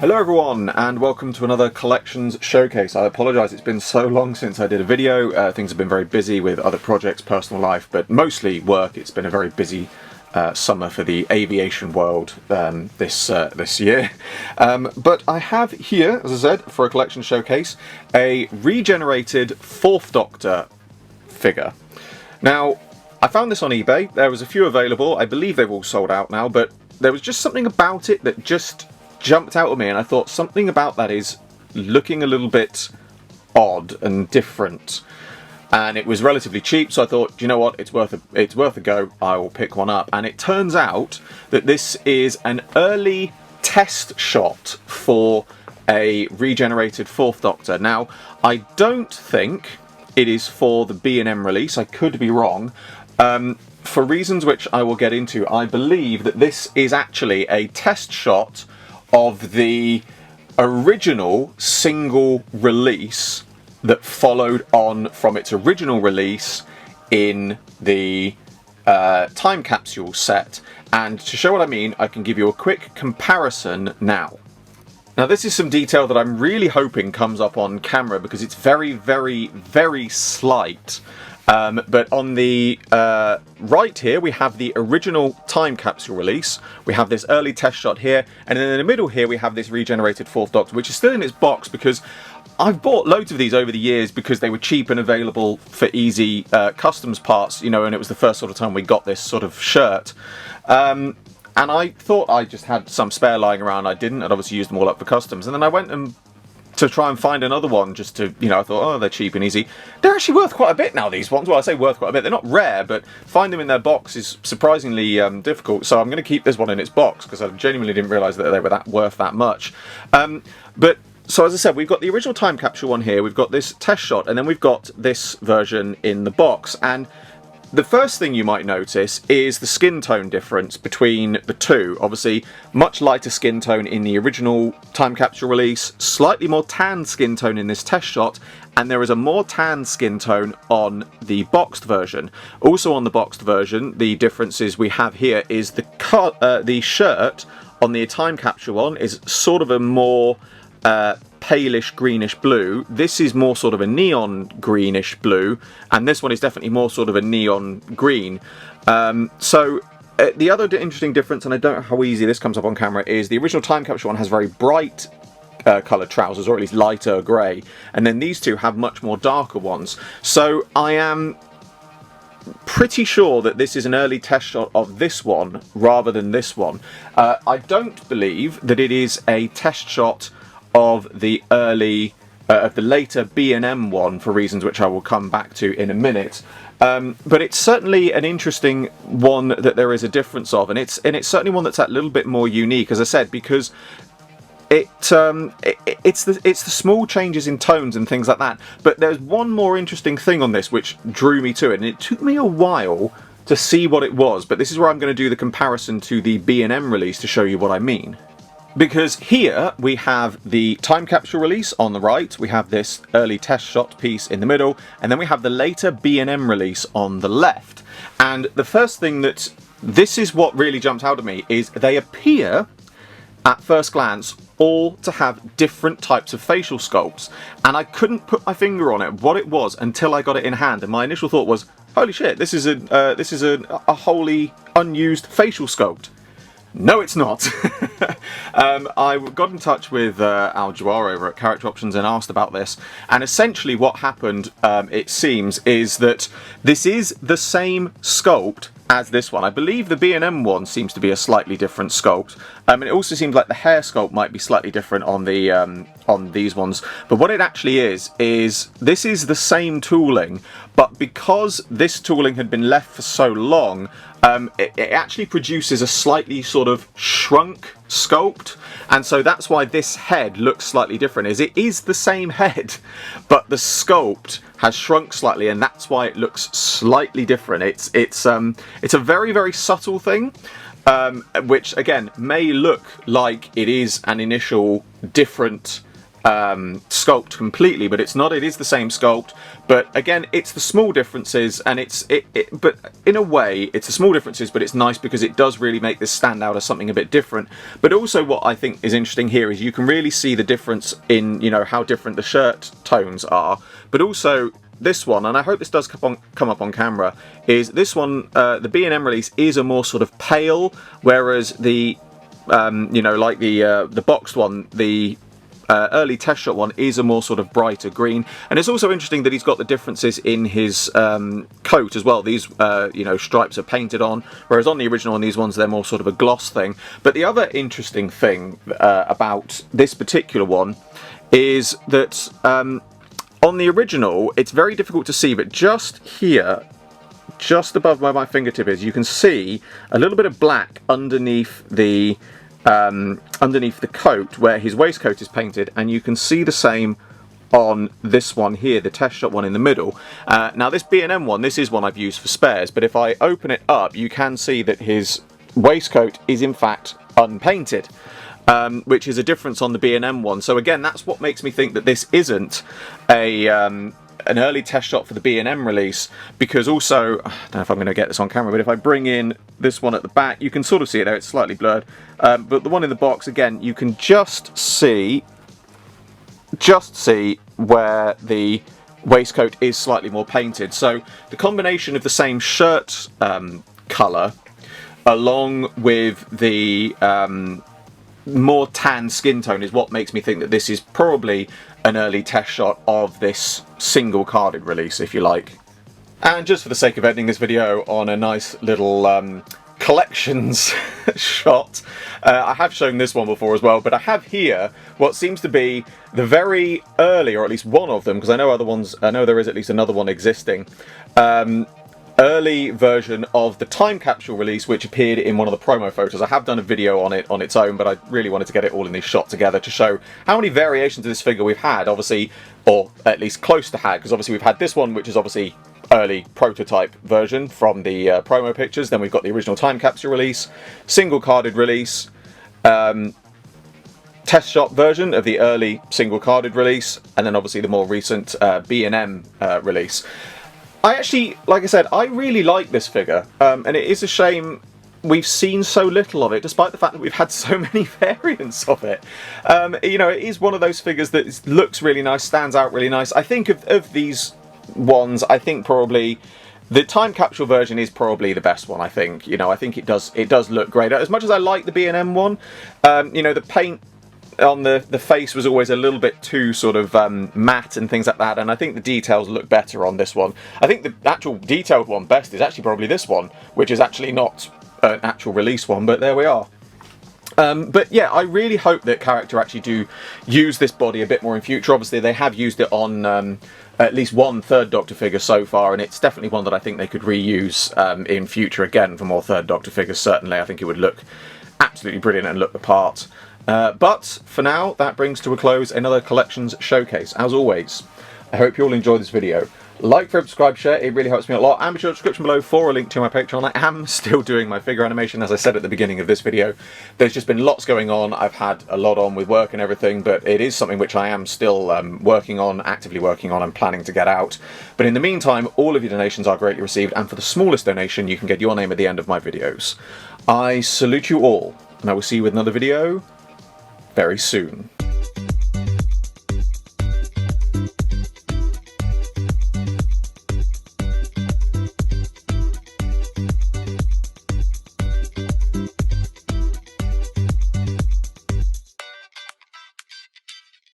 Hello everyone and welcome to another collections showcase. I apologise, it's been so long since I did a video. Things have been very busy with other projects, personal life, but mostly work. It's been a very busy summer for the aviation world this year. But I have here, as I said, for a collection showcase, a regenerated Fourth Doctor figure. Now, I found this on eBay. There was a few available. I believe they've all sold out now, but there was just something about it that just jumped out at me, and I thought something about that is looking a little bit odd and different. And it was relatively cheap, so I thought, you know what, it's worth a go. I will pick one up. And it turns out that this is an early test shot for a regenerated Fourth Doctor. Now, I don't think it is for the B&M release. I could be wrong. For reasons which I will get into, I believe that this is actually a test shot of the original single release that followed on from its original release in the time capsule set. And to show what I mean, I can give you a quick comparison now. Now, this is some detail that I'm really hoping comes up on camera because it's very, very, very slight. But on the right here, we have the original time capsule release. We have this early test shot here. And then in the middle here, we have this regenerated Fourth Doctor, which is still in its box because I've bought loads of these over the years because they were cheap and available for easy customs parts, you know, and it was the first sort of time we got this sort of shirt. And I thought I just had some spare lying around. I didn't. I'd obviously used them all up for customs. And then I went and to try and find another one just to, you know, I thought, oh, they're cheap and easy. They're actually worth quite a bit now, these ones. Well, I say worth quite a bit. They're not rare, but find them in their box is surprisingly difficult. So I'm going to keep this one in its box because I genuinely didn't realise that they were worth that much. So as I said, we've got the original time capsule one here. We've got this test shot, and then we've got this version in the box. And the first thing you might notice is the skin tone difference between the two. Obviously, much lighter skin tone in the original time capsule release, slightly more tan skin tone in this test shot, and there is a more tan skin tone on the boxed version. Also on the boxed version, the differences we have here is the shirt on the time capsule one is sort of a more palish greenish blue. This is more sort of a neon greenish blue, and this one is definitely more sort of a neon green. The other interesting difference, and I don't know how easy this comes up on camera, is the original time capsule one has very bright coloured trousers, or at least lighter grey, and then these two have much more darker ones. So I am pretty sure that this is an early test shot of this one rather than this one. I don't believe that it is a test shot of the later B&M one for reasons which I will come back to in a minute. But it's certainly an interesting one that there is a difference of, and it's certainly one that's a little bit more unique, as I said, because it's the small changes in tones and things like that. But there's one more interesting thing on this which drew me to it, and it took me a while to see what it was, but this is where I'm going to do the comparison to the B&M release to show you what I mean. Because here we have the time capsule release on the right, we have this early test shot piece in the middle, and then we have the later B&M release on the left. And the first thing this is what really jumped out at me, is they appear at first glance all to have different types of facial sculpts. And I couldn't put my finger on it, what it was, until I got it in hand. And my initial thought was, holy shit, this is a wholly unused facial sculpt. No, it's not. I got in touch with Al Jawar over at Character Options and asked about this, and essentially what happened, it seems, is that this is the same sculpt as this one. I believe the B&M one seems to be a slightly different sculpt, and it also seems like the hair sculpt might be slightly different on the on these ones. But what it actually is this is the same tooling, but because this tooling had been left for so long, it actually produces a slightly sort of shrunk sculpt, and so that's why this head looks slightly different. It is the same head, but the sculpt has shrunk slightly, and that's why it looks slightly different. It's a very, very subtle thing, which again may look like it is an initial different sculpt completely, but it's not. It is the same sculpt, but again, it's the small differences, and but in a way, it's the small differences, but it's nice because it does really make this stand out as something a bit different. But also, what I think is interesting here is you can really see the difference in, you know, how different the shirt tones are, but also this one, and I hope this does come up on camera, is this one, the B&M release is a more sort of pale, whereas the, you know, like the boxed one, the early test shot one is a more sort of brighter green. And it's also interesting that he's got the differences in his coat as well. These, you know, stripes are painted on, whereas on the original one, these ones, they're more sort of a gloss thing. But the other interesting thing about this particular one is that on the original, it's very difficult to see, but just here, just above where my fingertip is, you can see a little bit of black underneath the coat where his waistcoat is painted, and you can see the same on this one here, the test shot one in the middle. Now this B&M one, this is one I've used for spares, but if I open it up, you can see that his waistcoat is in fact unpainted. Which is a difference on the B&M one. So again, that's what makes me think that this isn't an early test shot for the B&M release, because also, I don't know if I'm going to get this on camera, but if I bring in this one at the back, you can sort of see it there, it's slightly blurred, but the one in the box, again, you can just see where the waistcoat is slightly more painted. So the combination of the same shirt colour along with the more tan skin tone is what makes me think that this is probably an early test shot of this single carded release, if you like. And just for the sake of ending this video on a nice little collections shot, I have shown this one before as well, but I have here what seems to be the very early, or at least one of them, because I know other ones, I know there is at least another one existing, early version of the time capsule release, which appeared in one of the promo photos. I have done a video on it on its own, but I really wanted to get it all in this shot together to show how many variations of this figure we've had, obviously, or at least close to had, because obviously we've had this one, which is obviously early prototype version from the promo pictures, then we've got the original time capsule release, single carded release, test shot version of the early single carded release, and then obviously the more recent B&M release. I actually, like I said, I really like this figure, and it is a shame we've seen so little of it, despite the fact that we've had so many variants of it. You know, it is one of those figures that looks really nice, stands out really nice. I think of these ones, I think probably the time capsule version is probably the best one, I think. You know, I think it does look great. As much as I like the B&M one, you know, the paint on the face was always a little bit too sort of matte and things like that, and I think the details look better on this one. I think the actual detailed one best is actually probably this one, which is actually not an actual release one, but there we are. But yeah, I really hope that character actually do use this body a bit more in future. Obviously they have used it on at least one Third Doctor figure so far, and it's definitely one that I think they could reuse in future again for more Third Doctor figures. Certainly I think it would look absolutely brilliant and look the part. But for now, that brings to a close another collections showcase. As always, I hope you all enjoyed this video. Like, subscribe, share, it really helps me a lot. And be sure to description below for a link to my Patreon. I am still doing my figure animation, as I said at the beginning of this video. There's just been lots going on. I've had a lot on with work and everything, but it is something which I am still working on, actively working on, and planning to get out. But in the meantime, all of your donations are greatly received, and for the smallest donation, you can get your name at the end of my videos. I salute you all, and I will see you with another video very soon.